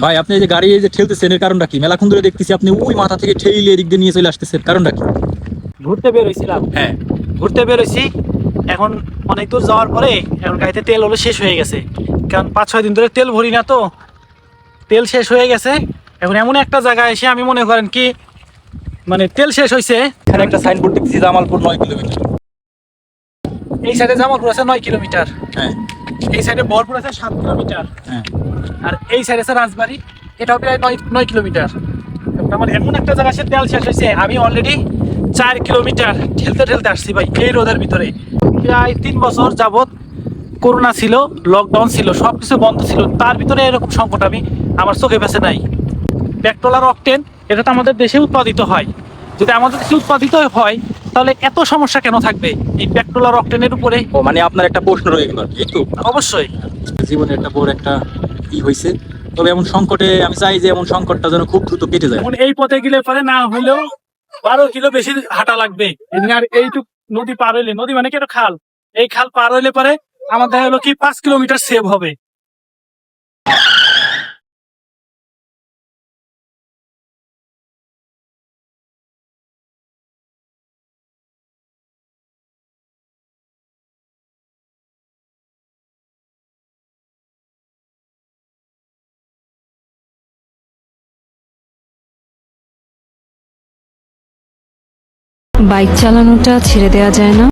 ভাই আপনি এই যে গাড়ি এই যে ঠেলতেছেন এর কারণটা কি? মেলাক্ষণ ধরে দেখতেছি আপনি ওই মাথা থেকে ঠেলে এদিক দিয়ে নিয়ে চলে আসতেছেন, কারণটা কি? ঘুরতে বের হয়েছিলাম। হ্যাঁ। ঘুরতে বের হয়েছি। এখন অনেক দূর যাওয়ার পরে এখন গাড়িতে তেল হলো শেষ হয়ে গেছে। কারণ 5-6 দিন ধরে তেল ভরি না তো, তেল শেষ হয়ে গেছে। এখন এমন একটা জায়গায় এসে আমি মনে করেন কি মানে তেল শেষ হয়েছে। এখানে একটা সাইনবোর্ড দেখতেছি জামালপুর 9 কিলোমিটার। এই সাইডে জামালপুর আছে 9 কিলোমিটার, হ্যাঁ। এই সাইডে বহরপুর আছে 7 কিলোমিটার, হ্যাঁ। আর এই সাইডে আছে রাজবাড়ী, এটাও প্রায় 9 কিলোমিটার। আমার এমন একটা জায়গা সে তেল শেষ হয়েছে, আমি অলরেডি 4 কিলোমিটার ঠেলতে ঠেলতে আসছি ভাই এই রোদের ভিতরে। প্রায় 3 বছর যাবত করোনা ছিল, লকডাউন ছিল, সবকিছু বন্ধ ছিল, তার ভিতরে এরকম সংকট আমি আমার চোখে পেছে নাই। পেট্রোল আর অকটেন এটা তো আমাদের দেশে উৎপাদিত হয়। যদি আমাদের দেশে উৎপাদিত হয় তাহলে এত সমস্যা কেন থাকবে এই পেট্রোল আর অকটেনের উপরে? ও মানে আপনার একটা প্রশ্ন রয়ে গেল আর কি, এই তো। অবশ্যই। জীবনে একটা বড় একটা ই হয়েছে, তবে এমন সংকটে আমি চাই যে এমন সংকটটা যেন খুব দ্রুত কেটে যায়। এখন এই পথে গেলে পরে না হলেও 12 কিলো বেশি হাঁটা লাগবে। আর এইটুক নদী পার হইলে, নদী মানে কি একটা খাল, এই খাল পার হইলে পরে আমার দেখা হলো কি 5 কিলোমিটার সেভ হবে। বাইক চালানোটা ছেড়ে দেওয়া যায় না।